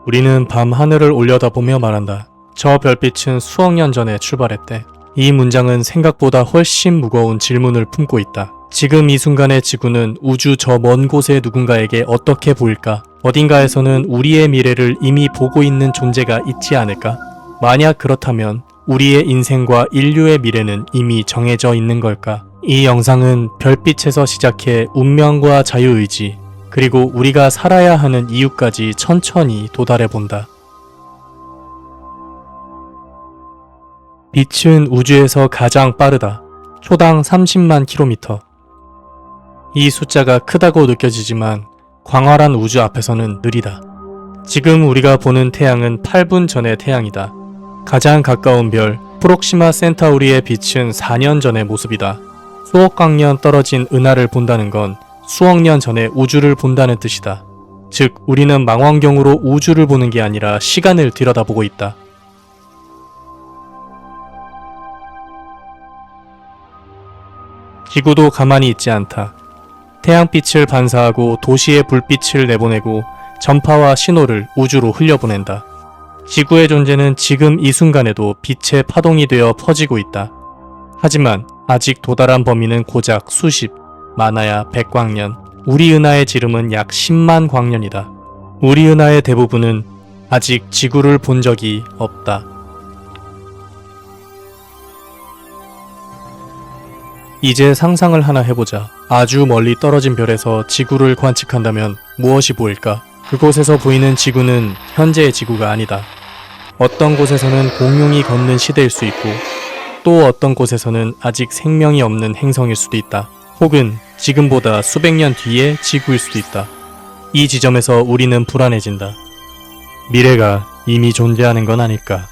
우리는 밤 하늘을 올려다보며 말한다. 저 별빛은 수억 년 전에 출발했대. 이 문장은 생각보다 훨씬 무거운 질문을 품고 있다. 지금 이 순간의 지구는 우주 저 먼 곳의 누군가에게 어떻게 보일까? 어딘가에서는 우리의 미래를 이미 보고 있는 존재가 있지 않을까? 만약 그렇다면 우리의 인생과 인류의 미래는 이미 정해져 있는 걸까? 이 영상은 별빛에서 시작해 운명과 자유의지, 그리고 우리가 살아야 하는 이유까지 천천히 도달해 본다. 빛은 우주에서 가장 빠르다. 초당 30만 킬로미터. 이 숫자가 크다고 느껴지지만 광활한 우주 앞에서는 느리다. 지금 우리가 보는 태양은 8분 전의 태양이다. 가장 가까운 별 프록시마 센타우리의 빛은 4년 전의 모습이다. 수억 광년 떨어진 은하를 본다는 건 수억 년 전에 우주를 본다는 뜻이다. 즉, 우리는 망원경으로 우주를 보는 게 아니라 시간을 들여다보고 있다. 지구도 가만히 있지 않다. 태양빛을 반사하고 도시의 불빛을 내보내고 전파와 신호를 우주로 흘려보낸다. 지구의 존재는 지금 이 순간에도 빛의 파동이 되어 퍼지고 있다. 하지만 아직 도달한 범위는 고작 수십, 많아야 100광년. 우리 은하의 지름은 약 10만 광년이다. 우리 은하의 대부분은 아직 지구를 본 적이 없다. 이제 상상을 하나 해보자. 아주 멀리 떨어진 별에서 지구를 관측한다면 무엇이 보일까? 그곳에서 보이는 지구는 현재의 지구가 아니다. 어떤 곳에서는 공룡이 걷는 시대일 수 있고, 또 어떤 곳에서는 아직 생명이 없는 행성일 수도 있다. 혹은 지금보다 수백 년 뒤의 지구일 수도 있다. 이 지점에서 우리는 불안해진다. 미래가 이미 존재하는 건 아닐까?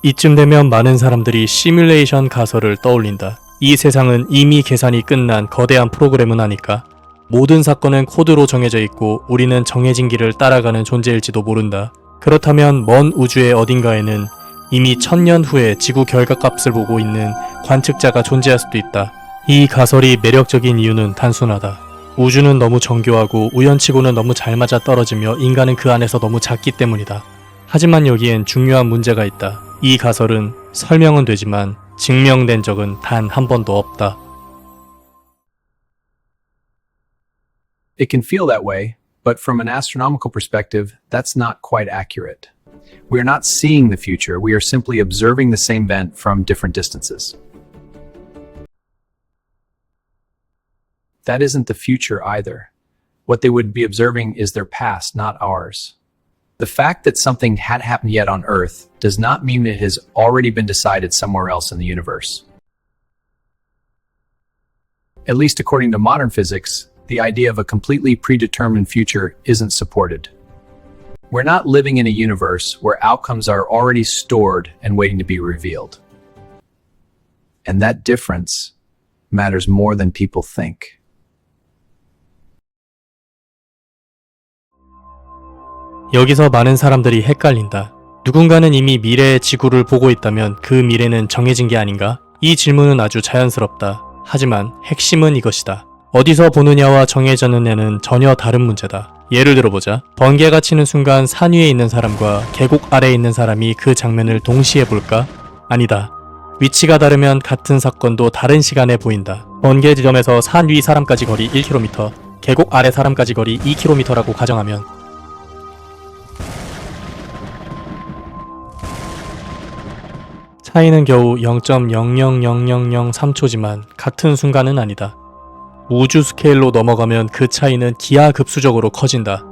이쯤 되면 많은 사람들이 시뮬레이션 가설을 떠올린다. 이 세상은 이미 계산이 끝난 거대한 프로그램은 아닐까? 모든 사건은 코드로 정해져 있고 우리는 정해진 길을 따라가는 존재일지도 모른다. 그렇다면 먼 우주의 어딘가에는 이미 1000년 후에 지구 결과값을 보고 있는 관측자가 존재할 수도 있다. 이 가설이 매력적인 이유는 단순하다. 우주는 너무 정교하고 우연치고는 너무 잘 맞아 떨어지며 인간은 그 안에서 너무 작기 때문이다. 하지만 여기엔 중요한 문제가 있다. 이 가설은 설명은 되지만 증명된 적은 단 한 번도 없다. It can feel that way, but from an astronomical perspective, that's not quite accurate. We are not seeing the future, we are simply observing the same event from different distances. That isn't the future either. What they would be observing is their past, not ours. The fact that something hadn't happened yet on Earth does not mean it has already been decided somewhere else in the universe. At least according to modern physics, the idea of a completely predetermined future isn't supported. We're not living in a universe where outcomes are already stored and waiting to be revealed. And that difference matters more than people think. 여기서 많은 사람들이 헷갈린다. 누군가는 이미 미래의 지구를 보고 있다면 그 미래는 정해진 게 아닌가? 이 질문은 아주 자연스럽다. 하지만 핵심은 이것이다. 어디서 보느냐와 정해졌느냐는 전혀 다른 문제다. 예를 들어보자. 번개가 치는 순간 산 위에 있는 사람과 계곡 아래에 있는 사람이 그 장면을 동시에 볼까? 아니다. 위치가 다르면 같은 사건도 다른 시간에 보인다. 번개 지점에서 산 위 사람까지 거리 1km, 계곡 아래 사람까지 거리 2km라고 가정하면 차이는 겨우 0.0000003초지만 같은 순간은 아니다. 우주 스케일로 넘어가면 그 차이는 기하급수적으로 커진다.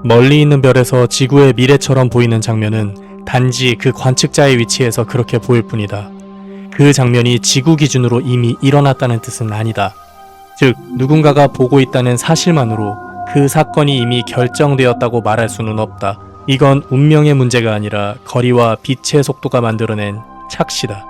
멀리 있는 별에서 지구의 미래처럼 보이는 장면은 단지 그 관측자의 위치에서 그렇게 보일 뿐이다. 그 장면이 지구 기준으로 이미 일어났다는 뜻은 아니다. 즉, 누군가가 보고 있다는 사실만으로 그 사건이 이미 결정되었다고 말할 수는 없다. 이건 운명의 문제가 아니라 거리와 빛의 속도가 만들어낸 착시다.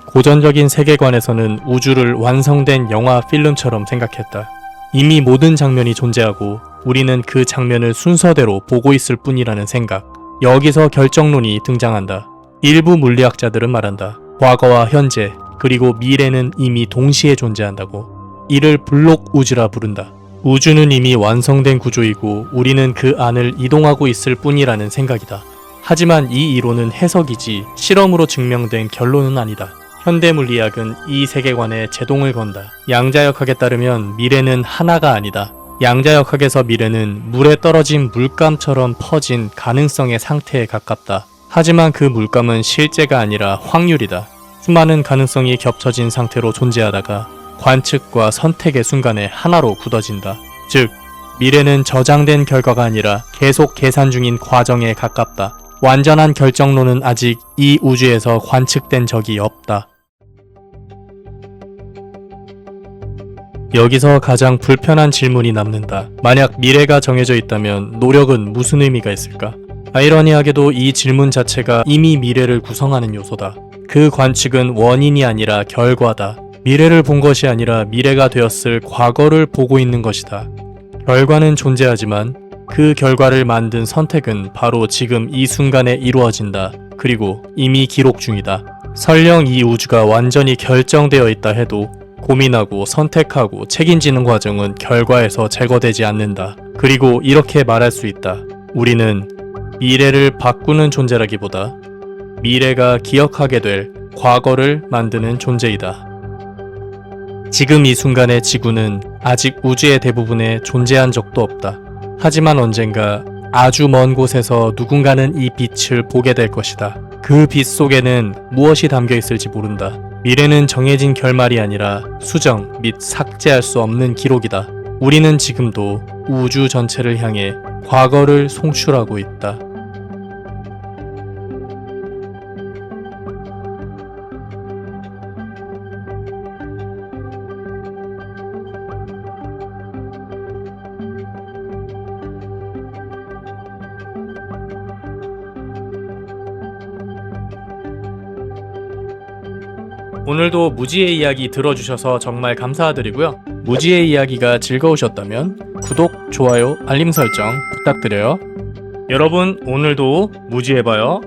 고전적인 세계관에서는 우주를 완성된 영화 필름처럼 생각했다. 이미 모든 장면이 존재하고 우리는 그 장면을 순서대로 보고 있을 뿐이라는 생각. 여기서 결정론이 등장한다. 일부 물리학자들은 말한다. 과거와 현재, 그리고 미래는 이미 동시에 존재한다고. 이를 블록 우주라 부른다. 우주는 이미 완성된 구조이고 우리는 그 안을 이동하고 있을 뿐이라는 생각이다. 하지만 이 이론은 해석이지 실험으로 증명된 결론은 아니다. 현대 물리학은 이 세계관에 제동을 건다. 양자역학에 따르면 미래는 하나가 아니다. 양자역학에서 미래는 물에 떨어진 물감처럼 퍼진 가능성의 상태에 가깝다. 하지만 그 물감은 실제가 아니라 확률이다. 수많은 가능성이 겹쳐진 상태로 존재하다가 관측과 선택의 순간에 하나로 굳어진다. 즉, 미래는 저장된 결과가 아니라 계속 계산 중인 과정에 가깝다. 완전한 결정론은 아직 이 우주에서 관측된 적이 없다. 여기서 가장 불편한 질문이 남는다. 만약 미래가 정해져 있다면 노력은 무슨 의미가 있을까? 아이러니하게도 이 질문 자체가 이미 미래를 구성하는 요소다. 그 관측은 원인이 아니라 결과다. 미래를 본 것이 아니라 미래가 되었을 과거를 보고 있는 것이다. 결과는 존재하지만 그 결과를 만든 선택은 바로 지금 이 순간에 이루어진다. 그리고 이미 기록 중이다. 설령 이 우주가 완전히 결정되어 있다 해도 고민하고 선택하고 책임지는 과정은 결과에서 제거되지 않는다. 그리고 이렇게 말할 수 있다. 우리는 미래를 바꾸는 존재라기보다 미래가 기억하게 될 과거를 만드는 존재이다. 지금 이 순간의 지구는 아직 우주의 대부분에 존재한 적도 없다. 하지만 언젠가 아주 먼 곳에서 누군가는 이 빛을 보게 될 것이다. 그 빛 속에는 무엇이 담겨 있을지 모른다. 미래는 정해진 결말이 아니라 수정 및 삭제할 수 없는 기록이다. 우리는 지금도 우주 전체를 향해 과거를 송출하고 있다. 오늘도 무지의 이야기 들어주셔서 정말 감사드리고요. 무지의 이야기가 즐거우셨다면 구독, 좋아요, 알림 설정 부탁드려요. 여러분, 오늘도 무지해봐요.